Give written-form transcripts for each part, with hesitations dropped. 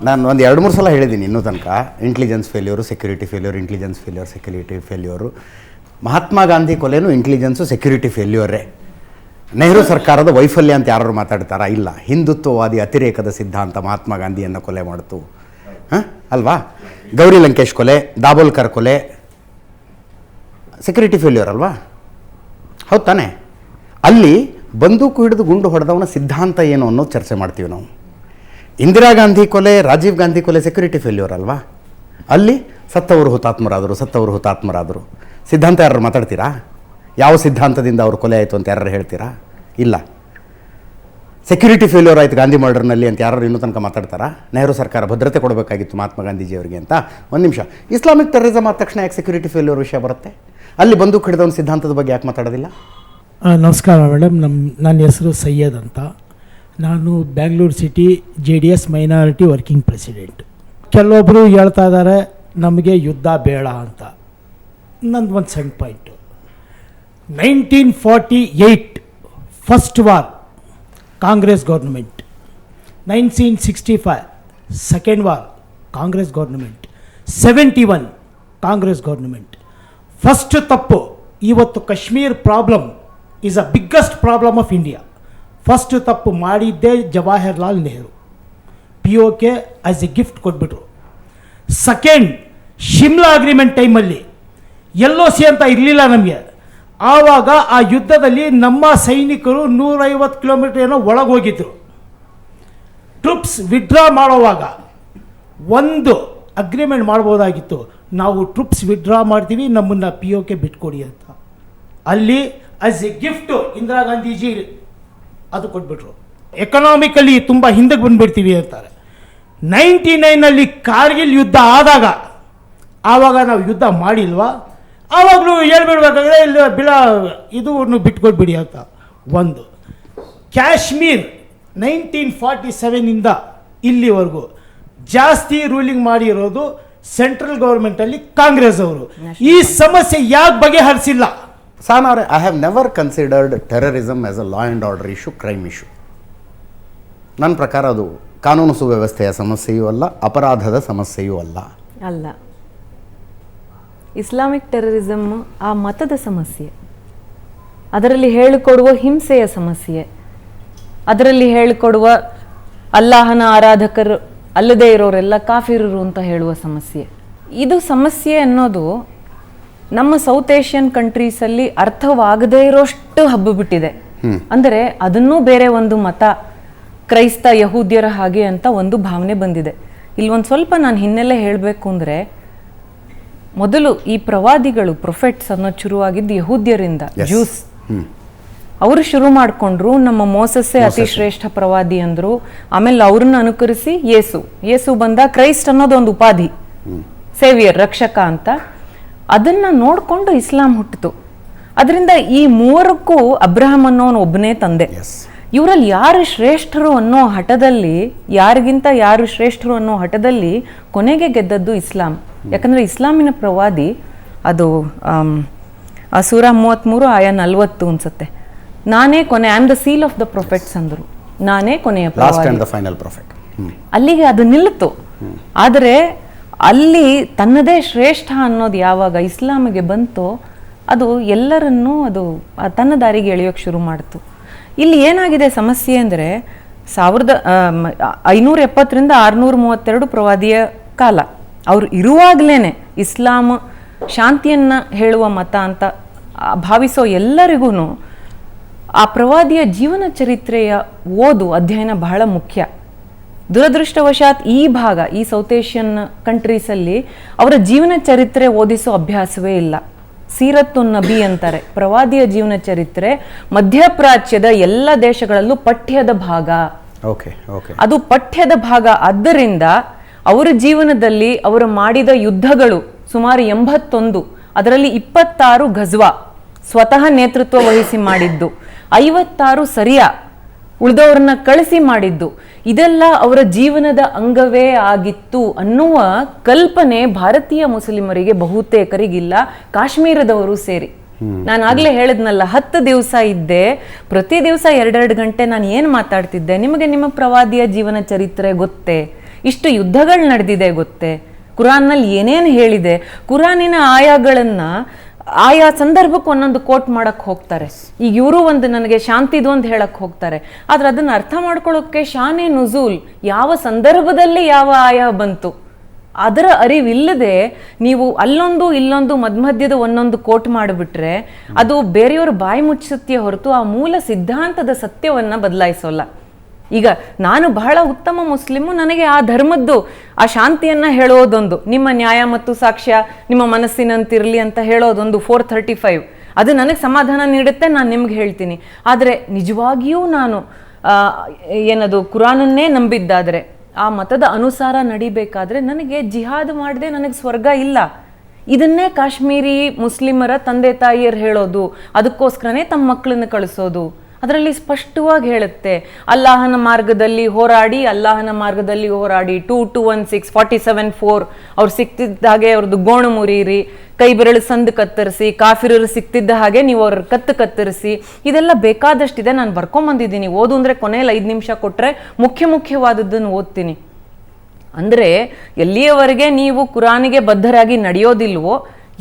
ನಾನು ಒಂದು 2-3 ಸಲ ಹೇಳಿದ್ದೀನಿ ಇನ್ನೂ ತನಕ, intelligence failure, security failure, intelligence failure, security failure. Mahatma Gandhi ಕೊಲೆನೂ ಇಂಟೆಲಿಜೆನ್ಸು ಸೆಕ್ಯೂರಿಟಿ ಫೇಲ್ಯೂರೇ. ನೆಹರು ಸರ್ಕಾರದ ವೈಫಲ್ಯ ಅಂತ ಯಾರು ಮಾತಾಡ್ತಾರಾ? ಇಲ್ಲ. ಹಿಂದುತ್ವವಾದಿ ಅತಿರೇಕದ ಸಿದ್ಧಾಂತ ಮಹಾತ್ಮ ಗಾಂಧಿಯನ್ನು ಕೊಲೆ ಮಾಡ್ತು, ಅಲ್ವಾ? ಗೌರಿ ಲಂಕೇಶ್ ಕೊಲೆ, ದಾಬೋಲ್ಕರ್ ಕೊಲೆ ಸೆಕ್ಯೂರಿಟಿ ಫೇಲ್ಯೂರ್ ಅಲ್ವಾ? ಹೌದು ತಾನೆ? ಅಲ್ಲಿ ಬಂದೂಕು ಹಿಡಿದು ಗುಂಡು ಹೊಡೆದವನ ಸಿದ್ಧಾಂತ ಏನು ಅನ್ನೋದು ಚರ್ಚೆ ಮಾಡ್ತೀವಿ ನಾವು. ಇಂದಿರಾ ಗಾಂಧಿ ಕೊಲೆ, ರಾಜೀವ್ ಗಾಂಧಿ ಕೊಲೆ ಸೆಕ್ಯೂರಿಟಿ ಫೇಲ್ಯೂರ್ ಅಲ್ವಾ? ಅಲ್ಲಿ ಸತ್ತವರು ಹುತಾತ್ಮರಾದರು. ಸಿದ್ಧಾಂತ ಯಾರು ಮಾತಾಡ್ತೀರಾ? ಯಾವ ಸಿದ್ಧಾಂತದಿಂದ ಅವ್ರ ಕೊಲೆ ಆಯಿತು ಅಂತ ಯಾರು ಹೇಳ್ತೀರಾ? ಇಲ್ಲ. ಸೆಕ್ಯೂರಿಟಿ ಫೇಲ್ಯೂರ್ ಆಯಿತು ಗಾಂಧಿ ಮರ್ಡರ್ನಲ್ಲಿ ಅಂತ ಯಾರು ಇನ್ನೂ ತನಕ ಮಾತಾಡ್ತಾರಾ? ನೆಹರು ಸರ್ಕಾರ ಭದ್ರತೆ ಕೊಡಬೇಕಾಗಿತ್ತು ಮಹಾತ್ಮ ಗಾಂಧೀಜಿಯವರಿಗೆ ಅಂತ. ಒಂದು ನಿಮಿಷ, ಇಸ್ಲಾಮಿಕ್ ಟೆರರಿಸಮ್ ಆದ ತಕ್ಷಣ ಯಾಕೆ ಸೆಕ್ಯೂರಿಟಿ ಫೇಲ್ಯೂರ್ ವಿಷಯ ಬರುತ್ತೆ? ಅಲ್ಲಿ ಬಂದೂಕು ಹಿಡಿದವನ ಸಿದ್ಧಾಂತದ ಬಗ್ಗೆ ಯಾಕೆ ಮಾತಾಡೋದಿಲ್ಲ? ನಮಸ್ಕಾರ ಮೇಡಮ್, ನನ್ನ ಹೆಸರು ಸೈಯದ್ ಅಂತ. ನಾನು Bangalore city JDS minority working president. ಕೆಲವೊಬ್ಬರು ಹೇಳ್ತಾ ಇದ್ದಾರೆ ನಮಗೆ ಯುದ್ಧ ಬೇಡ ಅಂತ. ನಂದು ಒಂದು ಸಣ್ಣ point. 1948 first war Congress government, 1965 second war Congress government, 71 Congress government. First ತಪ್ಪು, ಇವತ್ತು Kashmir problem is a biggest problem of India. First ತಪ್ಪು ಮಾಡಿದ್ದೇ Jawaharlal Nehru. POK as a gift ಕೊಟ್ಬಿಟ್ರು. ಸೆಕೆಂಡ್, ಶಿಮ್ಲಾ ಅಗ್ರಿಮೆಂಟ್ ಟೈಮಲ್ಲಿ LOC ಅಂತ ಇರಲಿಲ್ಲ ನಮಗೆ. ಆವಾಗ ಆ ಯುದ್ಧದಲ್ಲಿ ನಮ್ಮ ಸೈನಿಕರು 150 ಕಿಲೋಮೀಟರ್ ಏನೋ ಒಳಗೆ ಹೋಗಿದ್ರು. ಟ್ರೂಪ್ಸ್ ವಿಡ್ರಾ ಮಾಡೋವಾಗ ಒಂದು ಅಗ್ರಿಮೆಂಟ್ ಮಾಡ್ಬೋದಾಗಿತ್ತು, ನಾವು ಟ್ರೂಪ್ಸ್ ವಿಡ್ರಾ ಮಾಡ್ತೀವಿ, ನಮ್ಮನ್ನು POK ಬಿಟ್ಕೊಡಿ ಅಂತ. ಅಲ್ಲಿ as A gift Indira Gandhiji ಅದು ಕೊಟ್ಬಿಟ್ರು. ಎಕನಾಮಿಕಲಿ ತುಂಬ ಹಿಂದಕ್ಕೆ ಬಂದುಬಿಡ್ತೀವಿ ಅಂತಾರೆ. 99ನಲ್ಲಿ ಕಾರ್ಗಿಲ್ ಯುದ್ಧ ಆದಾಗ ಆವಾಗ ನಾವು ಯುದ್ಧ ಮಾಡಿಲ್ವಾ? ಆವಾಗಲೂ ಹೇಳ್ಬಿಡ್ಬೇಕಾದ್ರೆ ಇಲ್ಲ ಇದು ಬಿಟ್ಕೊಟ್ಬಿಡಿ ಅಂತ. ಒಂದು ಕಾಶ್ಮೀರ್ 1947ಇಂದ ಇಲ್ಲಿವರೆಗೂ ಜಾಸ್ತಿ ರೂಲಿಂಗ್ ಮಾಡಿರೋದು ಸೆಂಟ್ರಲ್ ಗೌರ್ಮೆಂಟಲ್ಲಿ ಕಾಂಗ್ರೆಸ್ ಅವರು. ಈ ಸಮಸ್ಯೆ ಯಾಕೆ ಬಗೆಹರಿಸಿಲ್ಲ? ಸಾನ್ ಅವರೇ, I have never considered terrorism as a law and order issue, crime issue. ನನ್ನ ಪ್ರಕಾರ ಅದು ಕಾನೂನು ಸುವ್ಯವಸ್ಥೆಯ ಸಮಸ್ಯೆಯೂ ಅಲ್ಲ, ಅಪರಾಧದ ಸಮಸ್ಯೆಯೂ ಅಲ್ಲ. ಇಸ್ಲಾಮಿಕ್ ಟೆರರಿಸಮ್ ಆ ಮತದ ಸಮಸ್ಯೆ, ಅದರಲ್ಲಿ ಹೇಳಿಕೊಡುವ ಹಿಂಸೆಯ ಸಮಸ್ಯೆ, ಅದರಲ್ಲಿ ಹೇಳಿಕೊಡುವ ಅಲ್ಲಾಹನ ಆರಾಧಕರು ಅಲ್ಲದೇ ಇರೋರೆಲ್ಲ ಕಾಫಿರರು ಅಂತ ಹೇಳುವ ಸಮಸ್ಯೆ. ಇದು ಸಮಸ್ಯೆ ಅನ್ನೋದು ನಮ್ಮ ಸೌತ್ ಏಷ್ಯನ್ ಕಂಟ್ರೀಸಲ್ಲಿ ಅರ್ಥವಾಗದೇ ಇರೋಷ್ಟು ಹಬ್ಬಿಬಿಟ್ಟಿದೆ. ಅಂದರೆ ಅದನ್ನೂ ಬೇರೆ ಒಂದು ಮತ, ಕ್ರೈಸ್ತ ಯಹೂದ್ಯರ ಹಾಗೆ ಅಂತ ಒಂದು ಭಾವನೆ ಬಂದಿದೆ. ಇಲ್ಲೊಂದು ಸ್ವಲ್ಪ ನಾನು ಹಿನ್ನೆಲೆ ಹೇಳಬೇಕು ಅಂದರೆ, ಮೊದಲು ಈ ಪ್ರವಾದಿಗಳು ಪ್ರೊಫೆಟ್ಸ್ ಅನ್ನೋದು ಶುರುವಾಗಿದ್ದು ಯಹೂದ್ಯರಿಂದ, ಜ್ಯೂಸ್. ಅವರು ಶುರು ಮಾಡಿಕೊಂಡ್ರು, ನಮ್ಮ ಮೋಸಸ್ಸೇ ಅತಿ ಶ್ರೇಷ್ಠ ಪ್ರವಾದಿ ಅಂದರು. ಆಮೇಲೆ ಅವ್ರನ್ನ ಅನುಕರಿಸಿ ಯೇಸು ಬಂದ. ಕ್ರೈಸ್ಟ್ ಅನ್ನೋದು ಒಂದು ಉಪಾಧಿ, ಸೇವಿಯರ್, ರಕ್ಷಕ ಅಂತ. ಅದನ್ನ ನೋಡಿಕೊಂಡು ಇಸ್ಲಾಂ ಹುಟ್ಟಿತು. ಅದರಿಂದ ಈ ಮೂವರಕ್ಕೂ ಅಬ್ರಹಾಂ ಅನ್ನೋನು ಒಬ್ಬನೇ ತಂದೆ. ಇವರಲ್ಲಿ ಯಾರು ಶ್ರೇಷ್ಠರು ಅನ್ನೋ ಹಠದಲ್ಲಿ, ಯಾರಿಗಿಂತ ಯಾರು ಶ್ರೇಷ್ಠರು ಅನ್ನೋ ಹಠದಲ್ಲಿ ಕೊನೆಗೆ ಗೆದ್ದದ್ದು ಇಸ್ಲಾಂ. ಯಾಕಂದರೆ ಇಸ್ಲಾಮಿನ ಪ್ರವಾದಿ ಅದು ಸೂರ 33 ಆಯ 40 ಅನ್ಸುತ್ತೆ, ನಾನೇ ಕೊನೆ, I am the seal of the prophets ಅಂದರು. ನಾನೇ ಕೊನೆಯ ಪ್ರವಾದಿ. ಅಲ್ಲಿಗೆ ಅದು ನಿಲ್ಲಿತು. ಆದರೆ ಅಲ್ಲಿ ತನ್ನದೇ ಶ್ರೇಷ್ಠ ಅನ್ನೋದು ಯಾವಾಗ ಇಸ್ಲಾಮಿಗೆ ಬಂತೋ ಅದು ಎಲ್ಲರನ್ನೂ ಅದು ತನ್ನ ದಾರಿಗೆ ಎಳೆಯೋಕ್ಕೆ ಶುರು ಮಾಡಿತು. ಇಲ್ಲಿ ಏನಾಗಿದೆ ಸಮಸ್ಯೆ ಅಂದರೆ 1570ರಿಂದ 632 ಪ್ರವಾದಿಯ ಕಾಲ. ಅವರು ಇರುವಾಗಲೇ ಇಸ್ಲಾಂ ಶಾಂತಿಯನ್ನು ಹೇಳುವ ಮತ ಅಂತ ಭಾವಿಸೋ ಎಲ್ಲರಿಗೂ ಆ ಪ್ರವಾದಿಯ ಜೀವನ ಚರಿತ್ರೆಯ ಅಧ್ಯಯನ ಬಹಳ ಮುಖ್ಯ. ದುರದೃಷ್ಟವಶಾತ್ ಈ ಭಾಗ, ಈ ಸೌತ್ ಏಷ್ಯನ್ ಕಂಟ್ರೀಸಲ್ಲಿ ಅವರ ಜೀವನ ಚರಿತ್ರೆ ಓದಿಸೋ ಅಭ್ಯಾಸವೇ ಇಲ್ಲ. ಸೀರತ್ತುನ್ ನಬಿ ಅಂತಾರೆ, ಪ್ರವಾದಿಯ ಜೀವನ ಚರಿತ್ರೆ ಮಧ್ಯಪ್ರಾಚ್ಯದ ಎಲ್ಲ ದೇಶಗಳಲ್ಲೂ ಪಠ್ಯದ ಭಾಗ. ಅದು ಪಠ್ಯದ ಭಾಗ. ಆದ್ದರಿಂದ ಅವರ ಜೀವನದಲ್ಲಿ ಅವರು ಮಾಡಿದ ಯುದ್ಧಗಳು ಸುಮಾರು 81, ಅದರಲ್ಲಿ 26 ಘಜ್ವಾ ಸ್ವತಃ ನೇತೃತ್ವ ವಹಿಸಿ ಮಾಡಿದ್ದು, 56 ಸರಿಯಾ ಉಳಿದವರನ್ನ ಕಳಿಸಿ ಮಾಡಿದ್ದು. ಇದೆಲ್ಲ ಅವರ ಜೀವನದ ಅಂಗವೇ ಆಗಿತ್ತು ಅನ್ನುವ ಕಲ್ಪನೆ ಭಾರತೀಯ ಮುಸ್ಲಿಮರಿಗೆ ಬಹುತೇಕರಿಗಿಲ್ಲ, ಕಾಶ್ಮೀರದವರು ಸೇರಿ. ನಾನು ಆಗ್ಲೇ ಹೇಳಿದ್ನಲ್ಲ, 10 ದಿವಸ ಇದ್ದೆ, ಪ್ರತಿ ದಿವಸ 2-2 ಗಂಟೆ ನಾನು ಏನು ಮಾತಾಡ್ತಿದ್ದೆ, ನಿಮಗೆ ನಿಮ್ಮ ಪ್ರವಾದಿಯ ಜೀವನ ಚರಿತ್ರೆ ಗೊತ್ತೇ, ಇಷ್ಟು ಯುದ್ಧಗಳು ನಡೆದಿದೆ ಗೊತ್ತೇ? ಕುರಾನ್ನಲ್ಲಿ ಏನೇನು ಹೇಳಿದೆ, ಕುರಾನಿನ ಆಯಾಗಳನ್ನು ಆಯಾ ಸಂದರ್ಭಕ್ಕೆ ಒಂದೊಂದು ಕೋಟ್ ಮಾಡಕ್ ಹೋಗ್ತಾರೆ. ಈಗ ಇವರು ಒಂದು ನನಗೆ ಶಾಂತಿದು ಅಂತ ಹೇಳಕ್ ಹೋಗ್ತಾರೆ, ಆದ್ರೆ ಅದನ್ನ ಅರ್ಥ ಮಾಡ್ಕೊಳ್ಳೋಕೆ ಶಾನೆ ನುಜೂಲ್, ಯಾವ ಸಂದರ್ಭದಲ್ಲಿ ಯಾವ ಆಯಾ ಬಂತು ಅದರ ಅರಿವಿಲ್ಲದೆ ನೀವು ಅಲ್ಲೊಂದು ಇಲ್ಲೊಂದು ಮಧ್ಯದ ಒಂದೊಂದು ಕೋಟ್ ಮಾಡಿಬಿಟ್ರೆ ಅದು ಬೇರೆಯವ್ರ ಬಾಯಿ ಮುಚ್ಚುತ್ತೆ ಹೊರತು ಆ ಮೂಲ ಸಿದ್ಧಾಂತದ ಸತ್ಯವನ್ನ ಬದಲಾಯಿಸೋಲ್ಲ. ಈಗ ನಾನು ಬಹಳ ಉತ್ತಮ ಮುಸ್ಲಿಮು, ನನಗೆ ಆ ಧರ್ಮದ್ದು ಆ ಶಾಂತಿಯನ್ನ ಹೇಳೋದೊಂದು, ನಿಮ್ಮ ನ್ಯಾಯ ಮತ್ತು ಸಾಕ್ಷ್ಯ ನಿಮ್ಮ ಮನಸ್ಸಿನಂತಿರಲಿ ಅಂತ ಹೇಳೋದೊಂದು 435, ಅದು ನನಗೆ ಸಮಾಧಾನ ನೀಡುತ್ತೆ, ನಾನು ನಿಮ್ಗೆ ಹೇಳ್ತೀನಿ. ಆದರೆ ನಿಜವಾಗಿಯೂ ನಾನು ಏನದು ಕುರಾನನ್ನೇ ನಂಬಿದ್ದಾದರೆ, ಆ ಮತದ ಅನುಸಾರ ನಡಿಬೇಕಾದ್ರೆ ನನಗೆ ಜಿಹಾದ್ ಮಾಡದೆ ನನಗೆ ಸ್ವರ್ಗ ಇಲ್ಲ. ಇದನ್ನೇ ಕಾಶ್ಮೀರಿ ಮುಸ್ಲಿಮರ ತಂದೆ ತಾಯಿಯರು ಹೇಳೋದು, ಅದಕ್ಕೋಸ್ಕರನೇ ತಮ್ಮ ಮಕ್ಕಳನ್ನು ಕಳಿಸೋದು. ಅದರಲ್ಲಿ ಸ್ಪಷ್ಟವಾಗಿ ಹೇಳುತ್ತೆ, ಅಲ್ಲಾಹನ ಮಾರ್ಗದಲ್ಲಿ ಹೋರಾಡಿ 2216 47-4 ಅವ್ರು ಸಿಕ್ತಿದ್ದ ಹಾಗೆ ಅವ್ರದ್ದು ಗೋಣು ಮುರೀರಿ, ಕೈ ಬೆರಳು ಸಂದು ಕತ್ತರಿಸಿ, ಕಾಫಿರರು ಸಿಕ್ತಿದ್ದ ಹಾಗೆ ನೀವು ಅವ್ರ ಕತ್ತರಿಸಿ, ಇದೆಲ್ಲ ಬೇಕಾದಷ್ಟಿದೆ. ನಾನು ಬರ್ಕೊಂಬಂದಿದ್ದೀನಿ, ಓದು ಅಂದರೆ ಕೊನೆಯಲ್ಲಿ 5 ನಿಮಿಷ ಕೊಟ್ಟರೆ ಮುಖ್ಯವಾದದ್ದನ್ನು ಓದ್ತೀನಿ. ಅಂದರೆ ಎಲ್ಲಿಯವರೆಗೆ ನೀವು ಕುರಾನಿಗೆ ಬದ್ಧರಾಗಿ ನಡೆಯೋದಿಲ್ವೋ,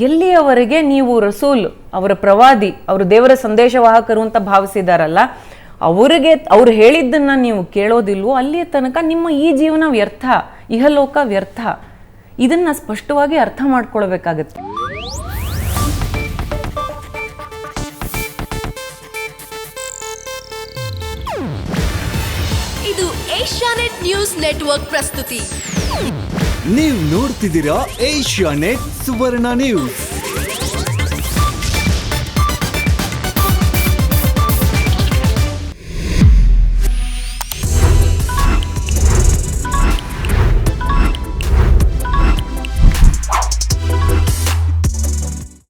ಎಲ್ಲಿಯವರೆಗೆ ನೀವು ರಸೂಲ್, ಅವರ ಪ್ರವಾದಿ, ಅವರು ದೇವರ ಸಂದೇಶವಾಹಕರು ಅಂತ ಭಾವಿಸಿದಾರಲ್ಲ, ಅವ್ರು ಹೇಳಿದ್ದನ್ನ ನೀವು ಕೇಳೋದಿಲ್ವೋ, ಅಲ್ಲಿಯ ತನಕ ನಿಮ್ಮ ಈ ಜೀವನ ವ್ಯರ್ಥ, ಇಹಲೋಕ ವ್ಯರ್ಥ. ಇದನ್ನ ಸ್ಪಷ್ಟವಾಗಿ ಅರ್ಥ ಮಾಡ್ಕೊಳ್ಬೇಕಾಗತ್ತೆ. ಇದು ಏಷ್ಯಾನೆಟ್ ನ್ಯೂಸ್ ನೆಟ್ವರ್ಕ್ ಪ್ರಸ್ತುತಿ. ನೀವು ನೋಡ್ತಿದ್ದೀರಾ ಏಷ್ಯಾನೆಟ್ ಸುವರ್ಣ ನ್ಯೂಸ್.